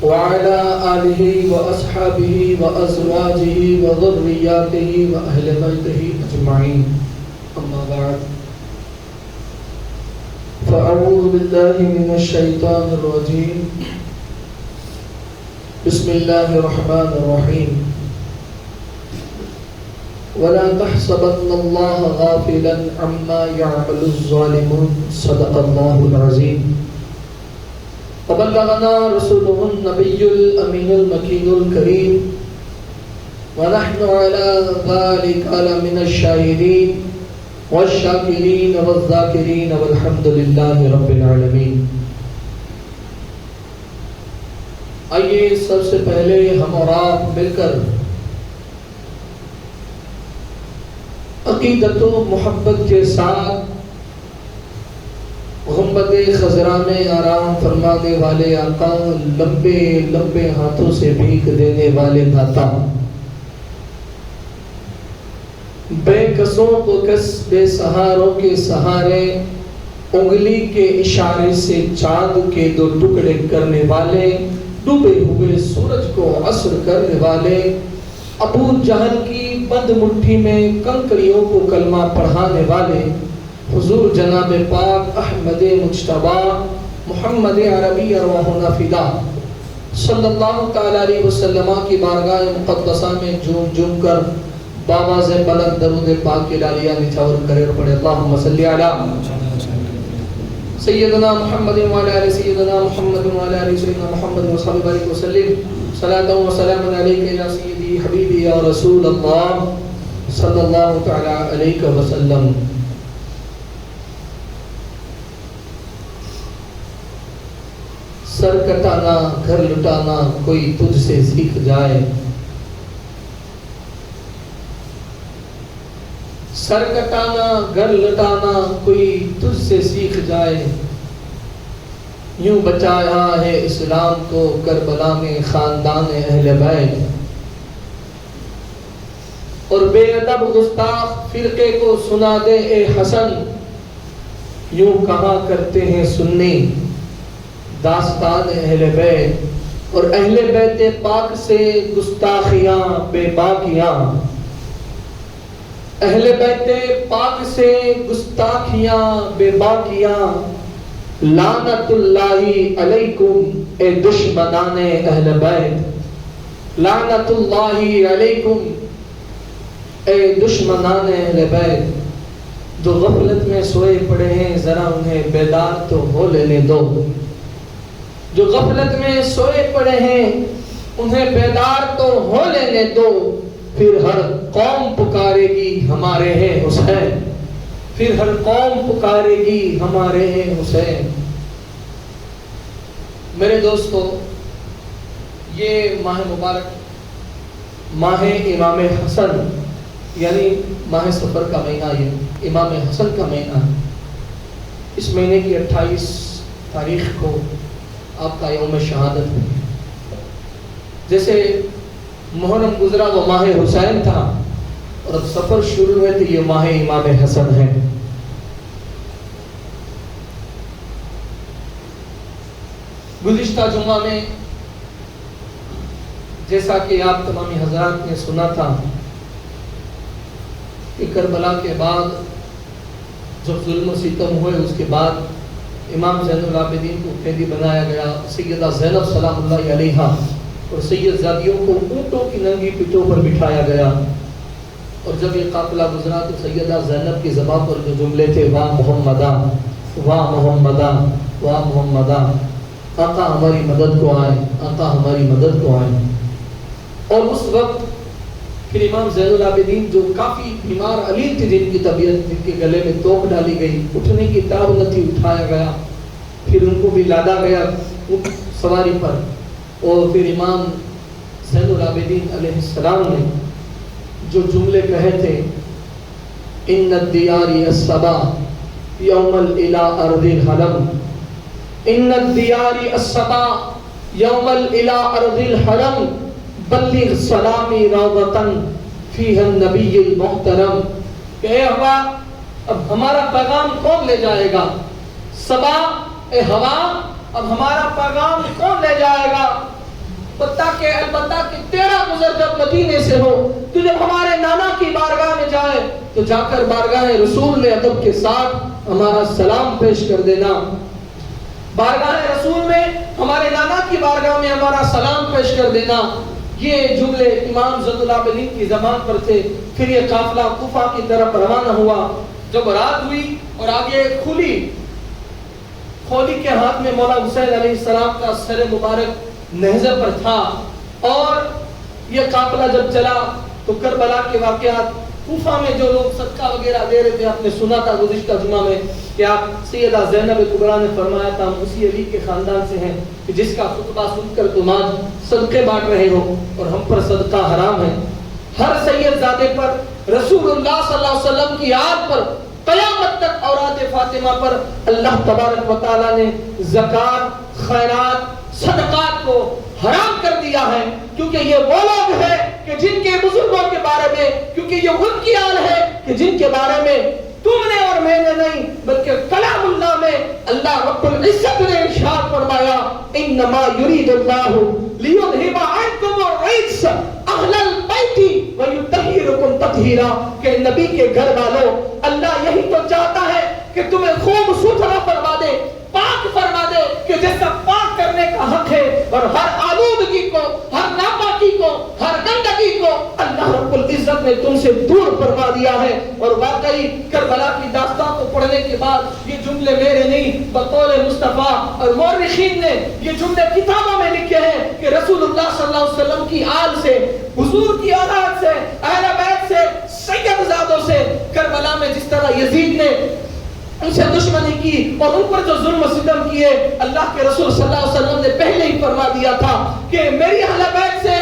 وعلى آله وأصحابه وأزواجه وذرياته وأهل بيته أجمعين أما بعد فأعوذ بالله من الشيطان الرجيم بسم الله الرحمن الرحيم ولا تحسبن الله غافلا عما يعمل الظالمون صدق الله العظيم وبلغنا رسوله النبي الأمين المكين الكريم ونحن على ذلك من الشاهدين والشاكرين والذاكرين والحمد لله رب العالمين. آئیے سب سے پہلے ہم اور آپ مل کر عقیدت و محبت کے ساتھ غنبد خضراء میں آرام فرمانے والے آقا، لمبے لمبے ہاتھوں سے بھیک دینے والے داتا، بے کسوں کو کس، بے سہاروں کے سہارے، انگلی کے اشارے سے چاند کے دو ٹکڑے کرنے والے، ڈوبے ہوئے سورج کو عصر کرنے والے، ابو جہل کی بند مٹھی میں کنکریوں کو کلمہ پڑھانے والے، حضور جناب پاک احمد مجتبی محمد عربی ارواحنا فدا صلی اللہ تعالی علیہ وسلم کی بارگاہ مقدسہ میں جھوم جھوم کر بابا سے بلند درود پاک کی لالیاں نچھاور کرے اور پڑھے اللہم صلی علی سیدنا محمد وعلی آلہ سیدنا محمد وعلی آلہ سیدنا محمد وصحبہ بارک وسلم صلاۃ و سلام علیک یا سیدی حبیبی یا رسول اللہ صلی اللہ تعالی علیہ وسلم. سر کٹانا گھر لٹانا کوئی تجھ سے سیکھ جائے، سر کٹانا گھر لٹانا کوئی تجھ سے سیکھ جائے، یوں بچایا ہے اسلام کو کربلا میں خاندان اہل بیت، اور بے ادب گستاخ فرقے کو سنا دے اے حسن، یوں کہا کرتے ہیں سنی داستان اہل بیت، اور اہل بیت پاک سے گستاخیاں بے باکیاں، اہل بیت پاک سے گستاخیاں بے باکیاں، لعنت اللہ علیکم اے دشمنان اہل بیت، لعنت اللہ علیکم اے دشمنان اہل بیت. جو غفلت میں سوئے پڑے ہیں ذرا انہیں بیدار تو ہو لینے دو، جو غفلت میں سوئے پڑے ہیں انہیں بیدار تو ہو لینے دو، پھر ہر قوم پکارے گی ہمارے ہیں حسین، پھر ہر قوم پکارے گی ہمارے ہیں حسین. میرے دوستو، یہ ماہ مبارک ماہ امام حسن یعنی ماہ سفر کا مہینہ، یہ امام حسن کا مہینہ. اس مہینے کی 28 تاریخ کو آپ کا یوم شہادت ہے. جیسے محرم گزرا وہ ماہ حسین تھا، اور اب سفر شروع ہے تو یہ ماہ امام حسن ہے. گزشتہ جمعہ میں جیسا کہ آپ تمامی حضرات نے سنا تھا کہ کربلا کے بعد جب ظلم و ستم ہوئے، اس کے بعد امام زین العابدین کو قیدی بنایا گیا، سیدہ زینب سلام اللہ علیہا اور سید زادیوں کو اونٹوں کی ننگی پیٹوں پر بٹھایا گیا. اور جب یہ قافلہ گزرا تو سیدہ زینب کی زبان پر جو جملے تھے، واہ محمدہ واہ محمدہ واہ محمدہ، آقا ہماری مدد کو آئے، آقا ہماری مدد کو آئے. اور اس وقت پھر امام زین العابدین جو کافی بیمار علیل تھے، جن کی طبیعت، جن کے گلے میں توق ڈالی گئی، اٹھنے کی طاقت نہ تھی، اٹھایا گیا، پھر ان کو بھی لادا گیا سواری پر. اور پھر امام زین العابدین علیہ السلام نے جو جملے کہے تھے، ان الدیار الصبا یوم الالہ ارض الحرم، ان الدیار الصبا یوم الالہ ارض الحرم، بلغ سلامی روضتاً فیہ النبی المحترم. کہ اے ہوا، اب ہمارا پیغام کون لے جائے گا؟ صبا، اے ہوا، اب ہمارا پیغام کون لے جائے گا؟ تاکہ البتہ کہ تیرا گزر جب مدینے سے ہو تو جب ہمارے نانا کی بارگاہ میں جائے تو جا کر بارگاہ رسول میں ادب کے ساتھ ہمارا سلام پیش کر دینا. بارگاہ رسول میں ہمارے نانا کی بارگاہ میں ہمارا سلام پیش کر دینا. یہ جملے امام زین العابدین کی زبان پر تھے. پھر یہ قافلہ کوفہ کی طرف روانہ ہوا. جب رات ہوئی اور آگے خولی کے ہاتھ میں مولا حسین علیہ السلام کا سر مبارک نیزے پر تھا اور یہ قافلہ جب چلا تو کربلا کے واقعات کوفہ میں جو لوگ صدقہ وغیرہ دے رہے تھے، آپ نے سنا تھا گزشتہ جمعہ میں کہ آپ سیدہ زینب کبریٰ نے فرمایا تھا ہم اسی علی کے خاندان سے ہیں کہ جس کا خطبہ سن کر تم آج صدقے بانٹ رہے ہو اور ہم پر صدقہ حرام ہے. ہر سید زادے پر، رسول اللہ صلی اللہ علیہ وسلم کی آل پر، قیامت تک اولاد فاطمہ پر اللہ تبارک و تعالیٰ نے زکات، خیرات، صدقات کو حرام کر دیا ہے. کیونکہ یہ وہ لوگ ہیں کہ جن کے بزرگوں کے بارے میں، کیونکہ یہ ان کی آل ہے کہ جن کے بارے میں تم نے اور میں نے نہیں بلکہ کلام اللہ میں اللہ رب العزت نے ارشاد فرمایا انما یرید اللہ لیذھب عنکم الرجس اہل البیت ویطہرکم تطہیرا، کہ نبی کے گھر والوں اللہ یہی تو چاہتا ہے کہ تمہیں خوب ستھرا فرما دے، پاک فرما دے، کہ جیسا پاک کرنے کا حق ہے اور ہر آلودگی کو، ہر ناپاکی کو، ہر گندگی کو اللہ رب العزت نے تم سے دور فرما دیا ہے. اور واقعی کربلا کی داستان کو پڑھنے کے بعد یہ جملے میرے نہیں بقول مصطفیٰ اور مورخین نے یہ جملے کتابوں میں لکھے ہیں کہ رسول اللہ صلی اللہ علیہ وسلم کی آل سے، حضور کی اولاد سے، اہل بیت سے، سید زادوں سے کربلا میں جس طرح یزید نے ان سے دشمنی کی اور ان پر جو ظلم و ستم کیے، اللہ کے رسول صلی اللہ علیہ وسلم نے پہلے ہی فرما دیا تھا کہ میری اہل بیت سے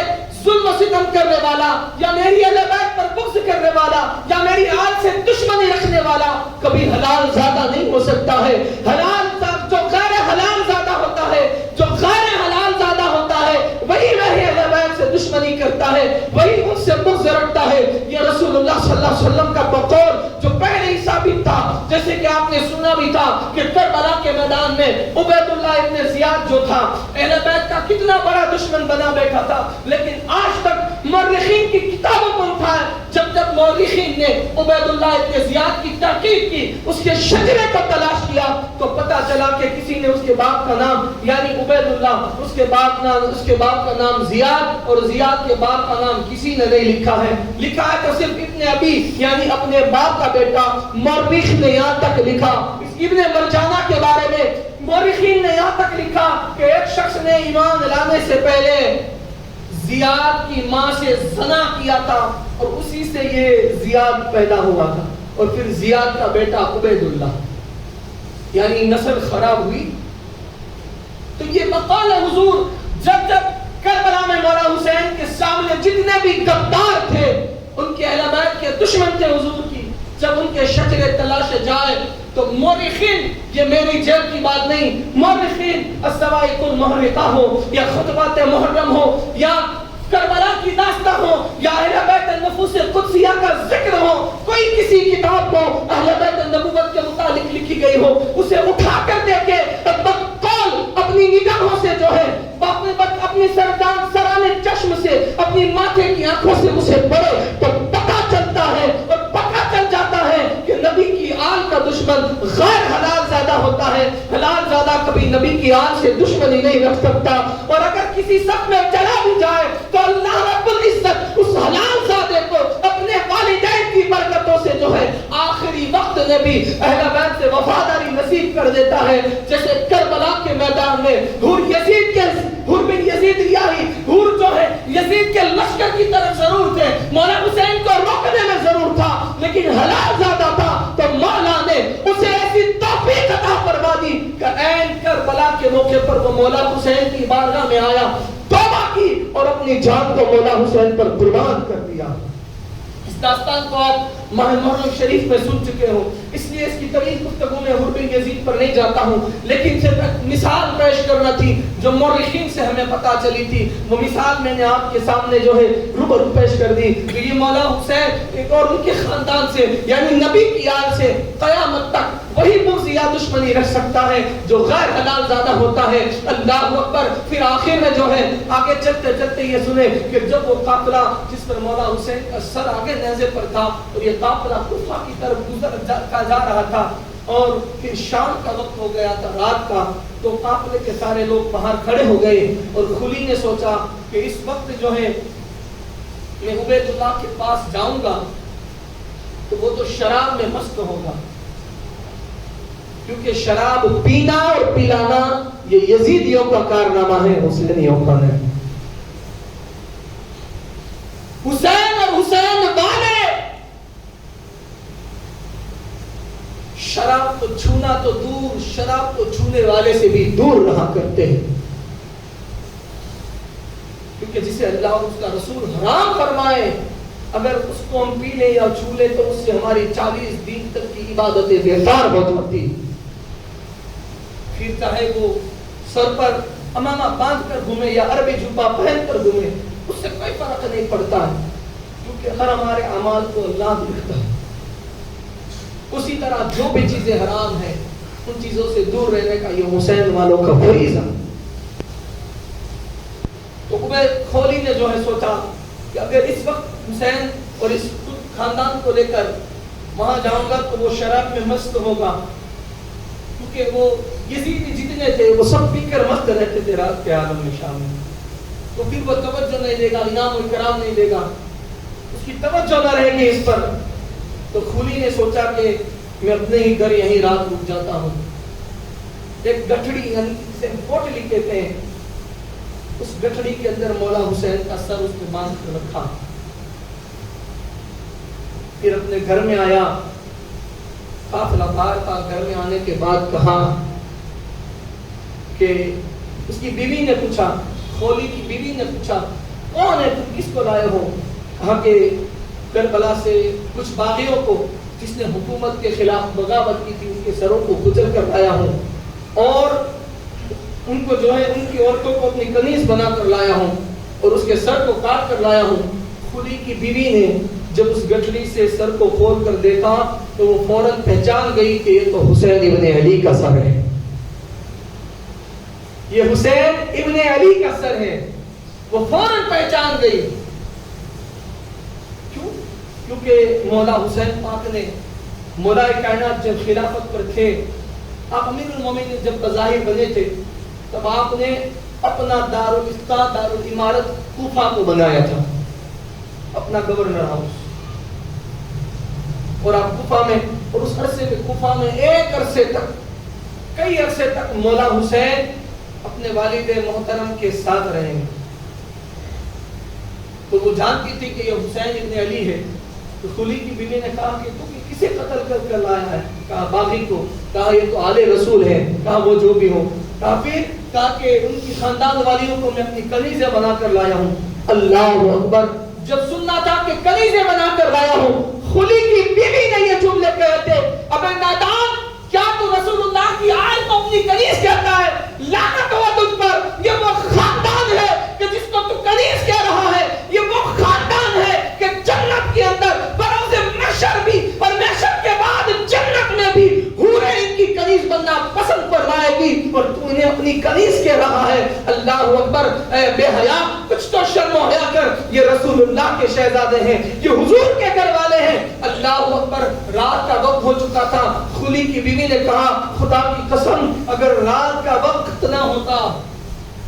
ظلم و ستم کرنے والا یا میری اہل بیت پر بغض کرنے والا یا میری آل سے دشمنی رکھنے والا کبھی حلال زادہ نہیں ہو سکتا ہے. حلال جو غیر حلال زادہ ہوتا ہے، جو غیر حلال زادہ ہوتا ہے، وہی میری اہل بیت سے دشمنی کرتا ہے، وہی ان سے بغض رکھتا ہے. یہ رسول اللہ صلی اللہ علیہ وسلم کا بقول جو پہلے ہی ثابت تھا. جیسے کہ آپ نے سنا بھی تھا کہ کربلا کے میدان میں عبید اللہ ابن زیاد جو تھا اہل بیت کا کتنا بڑا دشمن بنا بیٹھا تھا، لیکن آج تک مورخین کی کتابوں کو اٹھایا جب جب مورخین نے عبید اللہ ابن زیاد کی تحقیق کی، اس کے شجرے کو تلاش کیا تو پتا چلا کہ کسی نے اس کے باپ کا نام یعنی عبید اللہ، اس کے باپ کا نام زیاد اور زیاد کے باپ کا نام کسی نے نہیں لکھا ہے. لکھا ہے تو صرف ابن ابی یعنی اپنے باپ کا بیٹا. مورخ نے یہاں تک لکھا ابن مرجانہ کے بارے میں، مورخین نے یہاں تک لکھا کہ ایک شخص نے ایمان لانے سے پہلے زیاد کی ماں سے زنا کیا تھا اور اسی سے یہ زیاد پیدا ہوا تھا اور پھر زیاد کا بیٹا عبید اللہ یعنی نسل خراب ہوئی. تو یہ مقال حضور جب جب کربلا میں مولا حسین کے سامنے جتنے بھی غدار تھے، ان کے اہل بیت کے دشمن تھے حضور کی، جب ان کے شجرے تلاشے جائے تو مورخین، یہ میری جیب کی بات نہیں، مورخین السوائق المحرقہ ہو یا خطبات محرم ہو یا کربلا کی داستان ہو یا اہل بیت النفوس قدسیہ کا ذکر ہو، کوئی کسی کتاب کو اہل بیت النبوت کے متعلق لکھی گئی ہو اسے اٹھا کر دیکھے بقول اپنی نگاہوں سے جو ہے اپنی سرانے چشم سے اپنی ماتھے کی آنکھوں سے اسے پڑھے تو پتہ چلتا ہے اور پتہ چل جاتا ہے کہ نبی کی آل کا دشمن غیر حلال زادہ ہوتا ہے. حلال زادہ کبھی نبی کی آل سے دشمنی نہیں رکھ سکتا اور اگر کسی صف میں چلا بھی جائے تو اللہ رب العزت اس حلال زادے کو اپنے والدین کی برکتوں سے جو ہے آخری وقت میں بھی اہل بیت سے وفاداری نصیب کر دیتا ہے. جیسے کربلا کے میدان میں حور بن یزید ریاحی، حور جو ہے یزید کے لشکر کی طرف ضرور تھے، مولا حسین کو روکنے میں ضرور تھا، لیکن حلال زادہ تھا تو مولا نے اسے ایسی توفیق عطا فرما دی کہ عین کربلا کے موقع پر وہ مولا حسین کی بارگاہ میں آیا، توبہ کی اور اپنی جان کو مولا حسین پر قربان کر دیا. اس داستان کو آپ ماہ محرم شریف میں سن چکے ہو، اس لیے اس کی طویل گفتگو میں حور بن یزید پر نہیں جاتا ہوں، لیکن صرف ایک مثال پیش کرنا تھی جو مورخین سے ہمیں پتہ چلی تھی. وہ مثال میں نے آپ کے سامنے جو ہے روبرو پیش کر دی کہ یہ مولا حسین اور ان کے خاندان سے یعنی نبی کی آل سے قیامت تک وہی بغض یا دشمنی رکھ سکتا ہے جو غیر حلال زادہ ہوتا ہے. اللہ اکبر. پھر آخر میں جو ہے آگے چلتے چلتے یہ سنیں کہ جب وہ قافلہ جس پر مولا حسین کا سر آگے نیزے پر تھا اور یہ قافلہ کوفہ کی طرف گزر جا رہا تھا اور پھر شام کا وقت ہو گیا تھا رات کا, تو قافلے کے سارے لوگ باہر کھڑے ہو گئے اور خلی نے سوچا کہ اس وقت جو ہے میں عبید اللہ کے پاس جاؤں گا تو وہ تو شراب میں مست ہوگا, کیونکہ شراب پینا اور پلانا یہ یزیدیوں کا کارنامہ ہے, حسینیوں کا نہیں. حسین اور حسین والے شراب کو چھونا تو دور, شراب کو چھونے والے سے بھی دور رہا کرتے ہیں, کیونکہ جسے اللہ اور اس کا رسول حرام فرمائے اگر اس کو ہم پی لیں یا چھو لیں تو اس سے ہماری 40 دن تک کی عبادتیں بیکار ہو جاتی. پھر چاہے وہ سر پر امامہ باندھ کر گھومے یا عربی جوبہ پہن کر گھومے, اس سے کوئی فرق نہیں پڑتا ہے, کیونکہ ہر ہمارے اعمال کو اللہ دیکھتا ہے. اسی طرح جو بھی چیزیں حرام ہیں ان چیزوں سے دور رہنے کا یہ حسین والوں کا فریضہ. تو عبید خولی نے جو ہے سوچا کہ اگر اس وقت حسین اور اس خاندان کو لے کر وہاں جاؤں گا تو وہ شراب میں مست ہوگا, کیونکہ وہ یزید جتنے تھے وہ سب پی کر مست رہتے تھے رات کے عالم میں شام میں, تو پھر وہ توجہ نہیں دے گا, انعام و اکرام نہیں دے گا, اس کی توجہ نہ رہے گی اس پر. تو خولی نے سوچا کہ میں اپنے ہی گھر یہیں رات رک جاتا ہوں. ایک گٹھڑی یعنی جسے پوٹلی کہتے ہیں, اس گٹھڑی کے اندر مولا حسین کا سر اس نے باندھ کر رکھا. پھر اپنے گھر میں آیا, قافلہ پار تھا. گھر میں آنے کے بعد کہا کہ اس کی بیوی نے پوچھا, خولی کی بیوی نے پوچھا کون ہے تم, کس کو لائے ہو؟ کہا کہ کربلا سے کچھ باغیوں کو جس نے حکومت کے خلاف بغاوت کی تھی ان کے سروں کو کچل کر لایا ہوں, اور ان کو جو ہے ان کی عورتوں کو اپنی کنیز بنا کر لایا ہوں اور اس کے سر کو کاٹ کر لایا ہوں. خولی کی بیوی نے جب اس گٹھڑی سے سر کو کھول کر دیکھا تو وہ فوراً پہچان گئی کہ یہ تو حسین ابن علی کا سر ہے, یہ حسین ابن علی کا سر ہے. وہ فوراً پہچان گئی. کیوں؟ کیونکہ مولا حسین پاک نے مولا کائنات جب خلافت پر تھے, آپ امیر المومنین جب بظاہر بنے تھے تب آپ نے اپنا دارالفتہ دارالامارت کوفہ کو بنایا تھا, اپنا گورنر ہاؤس. اور آپ کوفہ میں, اور اس عرصے میں کوفہ میں ایک عرصے تک, کئی عرصے تک مولا حسین اپنے والد محترم کے ساتھ رہے ہیں. تو وہ جانتی تھی کہ یہ حسین ابن علی ہے. تو خولی کی بیوی نے کہا کہ تو کسے قتل کر کر لایا ہے؟ کہا باغی کو. کہا یہ تو آل رسول ہے. کہا وہ جو بھی ہو. کہا پھر کہا کہ ان کی خاندان والیوں کو میں اپنی کنیزیں بنا کر لایا ہوں. اللہ اکبر. جب سننا تھا کہ کنیزیں بنا کر لایا ہوں, خولی کی بیوی نے یہ جملے کہے تھے, ابے نادان کیا تو رسول اللہ کی آل کو اپنی کنیز کہتا ہے؟ لعنت ہو تجھ پر. یہ وہ خاندان ہے کہ جس کو تو کنیز کہہ رہا ہے, یہ وہ خاندان ہے کہ جنت کے اندر بروز محشر بھی اور محشر کے بعد جنت میں بھی حوریں ان کی کنیز بننا پسند فرمائے گی, اور تو انہیں اپنی کنیز کہہ رہا ہے. اللہ اکبر. اے بے حیا, کچھ تو شرم و حیا کر. یہ رسول اللہ کے شہزادے ہیں, یہ حضور کے گھر والے ہیں. اللہ اکبر. رات کا وقت ہو چکا تھا. خولی کی بیوی نے کہا خدا کی قسم اگر رات کا وقت نہ ہوتا,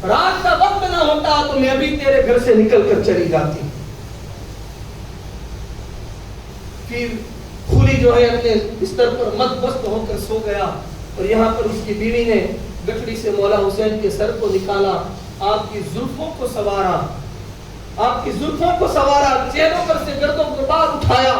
رات کا وقت نہ ہوتا تو میں ابھی تیرے گھر سے نکل کر چلی جاتی. پھر خولی جو ہے اپنے بستر پر مدبست ہو کر سو گیا, اور یہاں پر اس کی بیوی نے گٹھڑی سے مولا حسین کے سر کو نکالا, آپ کی زلفوں کو سوارا, آپ کی زلفوں کو سوارا, چہروں پر سے گرد و غبار اٹھایا,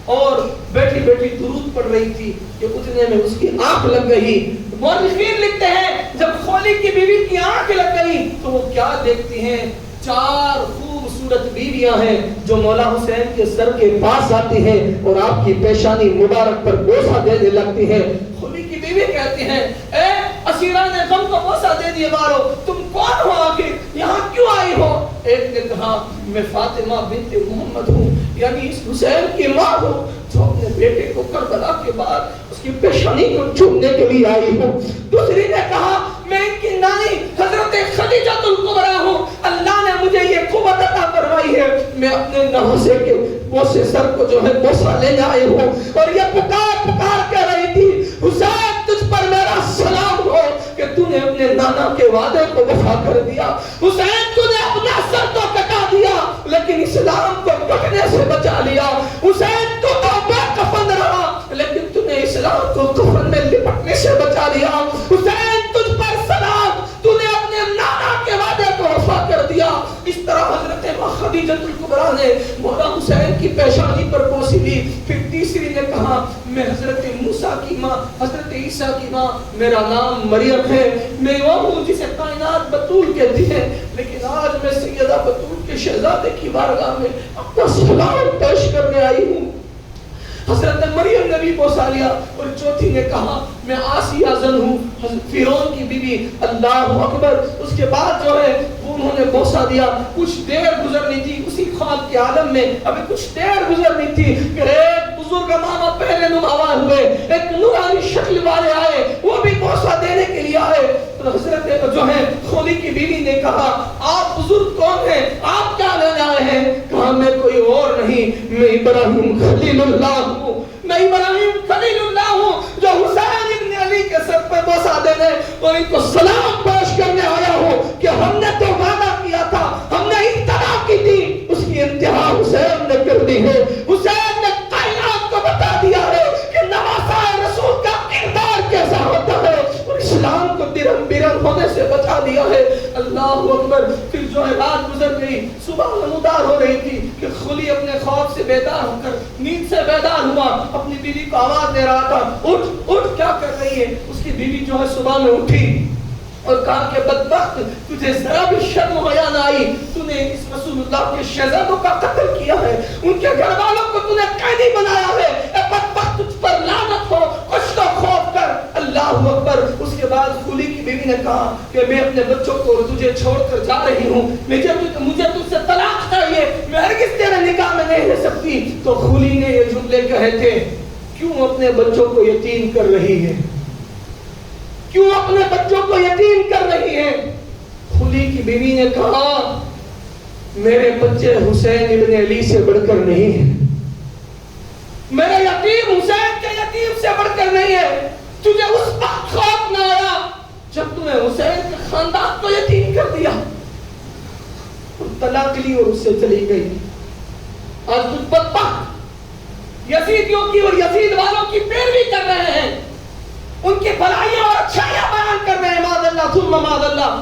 اور بیٹھی بیٹھی درود پڑھ رہی تھی کہ اتنے میں اس کی آنکھ لگ گئی. مورخین لکھتے ہیں جب خولی کی بیوی کی آنکھ لگ گئی تو وہ کیا دیکھتی ہیں, 4 خوبصورت بیویاں ہیں جو مولا حسین کے سر کے پاس آتی ہیں اور آپ کی پیشانی مبارک پر بوسہ دینے لگتی ہیں. خولی کی بیوی کہتی ہیں اے اسیران غم کو بوسہ دے دیے مارو, تم کون ہو آخر, یہاں کیوں آئی ہو؟ ایک نے کہا میں فاطمہ بنت محمد ہوں, یعنی اس حسین کی ماں ہوں جو اپنے بیٹے کو کربلا کے بعد اس کی پیشانی کو چومنے کے لیے آئی ہوں. دوسری نے کہا میں ان کی نانی حضرت خدیجہ الکبریٰ ہوں, اللہ نے مجھے یہ قوت عطا فرمائی ہے, میں اپنے نواسے کے بوسے سر کو جو ہے بوسہ لینے آئی ہوں. اور یہ پکار پکار کر رہی تھی, حسین تجھ پر میرا سلام ہو کہ تو نے اپنے نانا کے وعدے کو وفا کر دیا. حسین تو نے اپنا سر تو کٹا دیا لیکن اسلام کو کٹنے سے بچا لیا. حسین تو بے کفن رہا لیکن تو نے اسلام کو کفن میں لپٹنے سے بچا لیا. حسین تجھ پر سلام, تو نے اپنے نانا کے وعدے کو وفا کر دیا. اس طرح حضرت خدیجہ الکبریٰ نے مولا حسین کی پیشانی پر بوسی لی. پھر تیسری نے کہا میں حضرت موسیٰ کی ماں, حضرت عیسیٰ کی ماں, میرا نام مریم ہے, میں وہ ہوں جسے کائنات بطول کہتی ہے, لیکن آج میں سیدہ بطول کے شہزادے کی بارگاہ میں اپنا سلام پیش کرنے آئی ہوں. حضرت مریم نے بھی بوسا لیا. اور چوتھی نے کہا میں آسیہ زن ہوں, فرعون کی بیوی. اللہ اکبر. اس کے بعد جو ہے انہوں نے بوسا دیا. کچھ دیر گزرنی تھی اسی خواب کے عالم میں, ابھی کچھ دیر گزرنی تھی کہ ایک بزرگ ماما پہلے نمایاں ہوئے, ایک نورانی شکل والے آئے, وہ بھی بوسا دینے کے لیے آئے. تو حضرت جو ہے خولی کی بیوی نے کہا آپ بزرگ کون ہیں, آپ کیا لینے آئے ہیں؟ کہا میں کوئی اور نہیں, میں ابراہیم خلیل اللہ ہوں, میں ابراہیم خلیل اللہ ہوں جو حسین ابن علی کے سر پہ بوسا دینے اور ان کو سلام پیش کرنے آیا ہوں کہ ہم نے تو وعدہ کیا تھا, ہم نے ابتدا کی تھی, اس کی انتہا حسین نے کر دی ہے. حسین نے کائنات کو بتا دیا ہے کہ نواسہ رسول کا کردار کیسا ہوتا ہے اور اسلام کو درہم برہم ہونے سے بچا دیا ہے. اللہ اکبر. پھر جو ہے رات گزر گئی, صبح نمودار ہو رہی تھی کہ خلی اپنے خواب سے بیدار ہو کر نیند سے بیدار ہوا, اپنی بیوی کو آواز دے رہا تھا اٹھ اٹھ کیا کر رہی ہے. اس کی بیوی جو ہے صبح میں اٹھی اور کہا کہ بدبخت تجھے ذرا بھی شرم حیا نہ آئی, تو نے اس رسول اللہ کے شہزادوں کا قتل کیا ہے, ان کے گھر والوں کو تو نے قیدی بنایا ہے, اے بدبخت تجھ پر لعنت ہو, کچھ تو خوف کر. اللہ اکبر. اس کے بعد خولی کی بیوی نے کہا کہ میں اپنے بچوں کو تجھے چھوڑ کر جا رہی ہوں, مجھے تجھ سے طلاق چاہیے, میں ہرگز تیرے نکاح میں نہیں رہ سکتی. تو خولی نے یہ جملے کہے تھے کیوں اپنے بچوں کو یتیم کر رہی ہے, کیوں اپنے بچوں کو یتیم کر رہی ہے. خولی کی بیوی نے کہا میرے بچے حسین ابن علی سے بڑھ کر نہیں ہیں, میرے یتیم حسین کے یتیم سے بڑھ کر نہیں ہے. تجھے اس وقت خوف نہ آیا جب تمہیں حسین کے خاندان کو یتیم کر دیا اور طلاق لی اور اس سے چلی گئی. آج تجھ بدبخت یزیدیوں کی اور یزید والوں کی پیروی کر رہے ہیں, ان کی بھلائیاں اور اچھائیاں بیان کر رہے ہیں, معاذ اللہ ثم معاذ اللہ,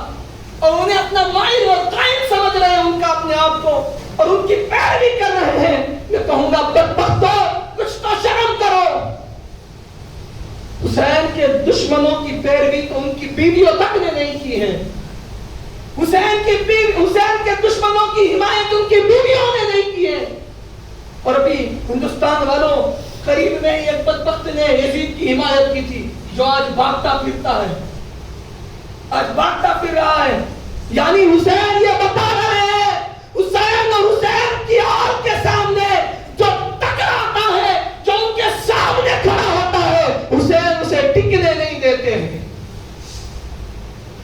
اور انہیں اپنا مائل اور قائم سمجھ رہے ہیں ان کا اپنے آپ کو, اور ان کی پیروی کر رہے ہیں. میں کہوں گا بدبختو کچھ تو شرم کرو. حسین کے دشمنوں کی پیروی تو ان کی بیویوں تک نے نہیں کی ہے, حسین کے دشمنوں کی حمایت ان کی بیویوں نے نہیں کی ہے. اور ابھی ہندوستان والوں قریب میں ایک بدبخت نے یزید کی حمایت کی تھی جو آج بھاگتا پھرتا ہے, آج بھاگتا پھر رہا ہے. یعنی حسین یہ بتا رہے ہیں حسین اور حسین کی آل کے سامنے جو ٹکراتا ہے, جو ان کے سامنے کھڑا ہوتا ہے, حسین اسے ٹکنے نہیں دیتے ہیں.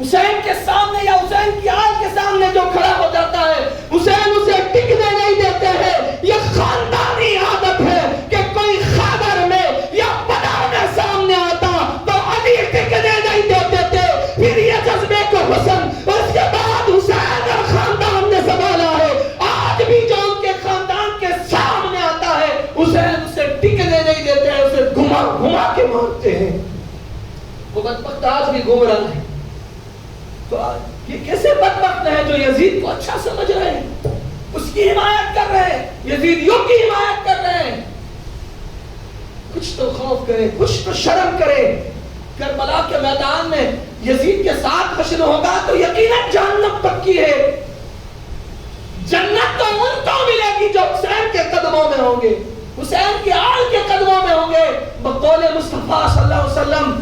حسین کے سامنے یا حسین کی آل کے سامنے جو کھڑا ہو جاتا ہے حسین اسے ٹکنے نہیں دیتے ہیں. یہ خاندانی عادت ہے کہ کوئی خیبر میں یا بدر میں سامنے آتا تو علی ٹکنے نہیں دیتے تھے. پھر یہ جذبے کو حسن اور اس کے بعد حسین اور خاندان نے سنبھالا ہے. آج بھی جو ان کے خاندان کے سامنے آتا ہے حسین اسے ٹکنے نہیں دیتے ہیں, اسے گھما گھما کے مارتے ہیں. وہ بدبخت آج بھی گھوم رہا ہے. تو یہ کیسے بدبخت ہیں جو یزید کو اچھا سمجھ رہے ہیں, اس کی حمایت کر رہے ہیں, یزیدیوں کی حمایت کر رہے ہیں. کچھ تو خوف کرے, کچھ تو شرم کرے. کربلا کے میدان میں یزید کے ساتھ حشر ہوگا تو یقیناً جہنم پکی ہے. جنت تو ان کو ملے گی جو حسین کے قدموں میں ہوں گے, حسین کی آل کے قدموں میں ہوں گے. بقول مصطفیٰ صلی اللہ علیہ وسلم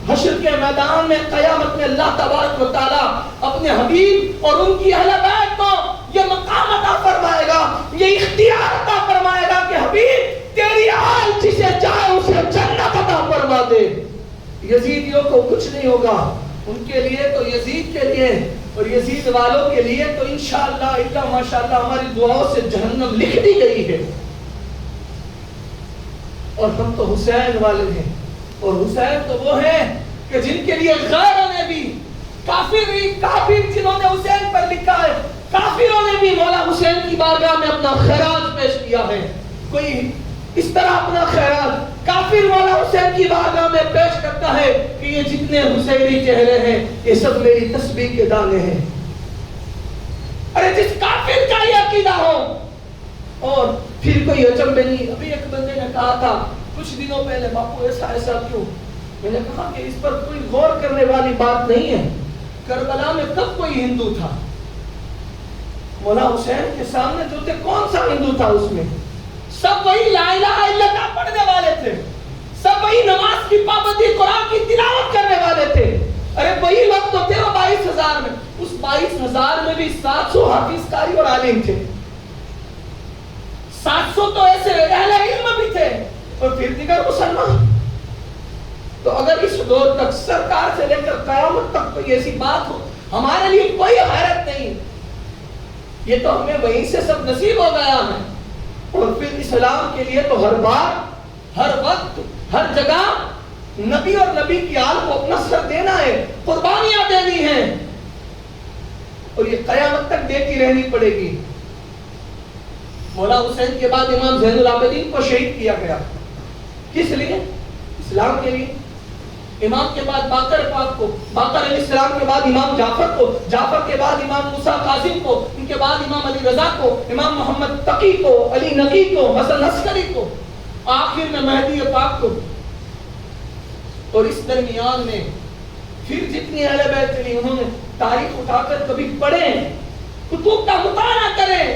حشر کے میدان میں قیامت میں اللہ تبارک و تعالیٰ اپنے حبیب اور ان کی اہل بیت کو یہ مقام عطا فرمائے گا, یہ اختیار عطا فرمائے گا کہ حبیب تیری آل یزیدیوں کو کچھ نہیں ہوگا، ان کے لیے تو یزید کے لیے اور یزید والوں کے لیے تو انشاءاللہ الا ماشاءاللہ ہماری دعاؤں سے جہنم لکھ دی گئی ہے۔ اور ہم تو حسین والے ہیں، اور حسین تو وہ ہیں کہ جن کے لیے غیروں نے بھی، کافر جنہوں نے حسین پر لکھا ہے، کافروں نے بھی مولا حسین کی بارگاہ میں اپنا خیرات پیش کیا ہے۔ کوئی اس طرح اپنا خیرات کافر مولا حسین کی بارگاہ میں پیش کرتا ہے کہ یہ جتنے حسینی چہرے ہیں یہ سب میری تسبیح کے دانے ہیں۔ ارے جس کافر کا یہ عقیدہ ہو، اور پھر کوئی عجب میں نہیں۔ ابھی ایک بندے نے کہا تھا کچھ دنوں پہلے، باپو ایسا کیوں؟ میں نے کہا کہ اس پر کوئی غور کرنے والی بات نہیں ہے۔ کربلا میں کب کوئی ہندو تھا؟ مولا حسین کے سامنے جو تھے کون سا ہندو تھا اس میں؟ سب وہی لا الہ الا اللہ پڑھنے والے تھے، سب وہی نماز کی پابندی، قرآن کی تلاوت کرنے والے تھے۔ ارے وہی وقت تو تھے وہ 22,000 میں، اس 22,000 میں بھی 700 حافظ قاری اور عالم تھے، 700 تو ایسے اہل علم بھی تھے، اور پھر دیگر مسلمان۔ تو اگر اس دور تک سرکار سے لے کر قیامت تک کوئی ایسی بات ہو، ہمارے لیے کوئی حیرت نہیں، یہ تو ہمیں وہیں سے سب نصیب ہو گیا ہے۔ اور پھر اسلام کے لیے تو ہر بار، ہر وقت، ہر جگہ نبی اور نبی کی آل کو اپنا سر دینا ہے، قربانیاں دینی ہیں، اور یہ قیامت تک دیتی رہنی پڑے گی۔ مولا حسین کے بعد امام زین العابدین کو شہید کیا گیا، کس لیے؟ اسلام کے لیے۔ امام کے بعد باقر پاک کو، باقر علیہ السلام کے بعد امام جعفر کو، جعفر کے بعد امام موسیٰ کاظم کو، ان کے بعد امام علی رضا کو، امام محمد تقی کو، علی نقی کو، حسن عسکری کو، آخر میں مہدی پاک کو۔ اور اس درمیان میں پھر جتنی اہل بیت چلی، انہوں نے تاریخ اٹھا کر کبھی پڑھیں، کتب کا مطالعہ کریں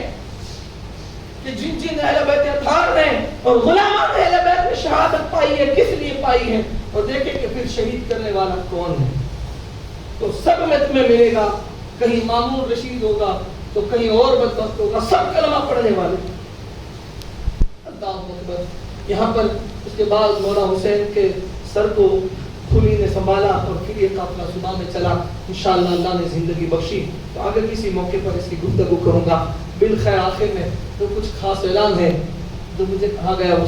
کہ جن جن اہل بیت اطہار نے اور غلامان اہل بیت نے شہادت پائی ہے کس لیے پائی ہے، اور دیکھیں کہ پھر شہید کرنے والا کون ہے۔ تو سب میں تمہیں ملے گا، کہیں مامون رشید ہوگا تو کہیں اور بدبخت ہوگا، سب کلمہ پڑھنے والے۔ اللہ اکبر۔ یہاں پر اس کے بعد مولا حسین کے سر کو کھلی نے سنبھالا، اور پھر یہ قافلہ صبح میں چلا۔ انشاءاللہ اللہ نے زندگی بخشی تو آگے کسی موقع پر اس کی گفتگو کروں گا۔ بالخیر آخر میں تو کچھ خاص اعلان ہے جو مجھے کہا گیا وہ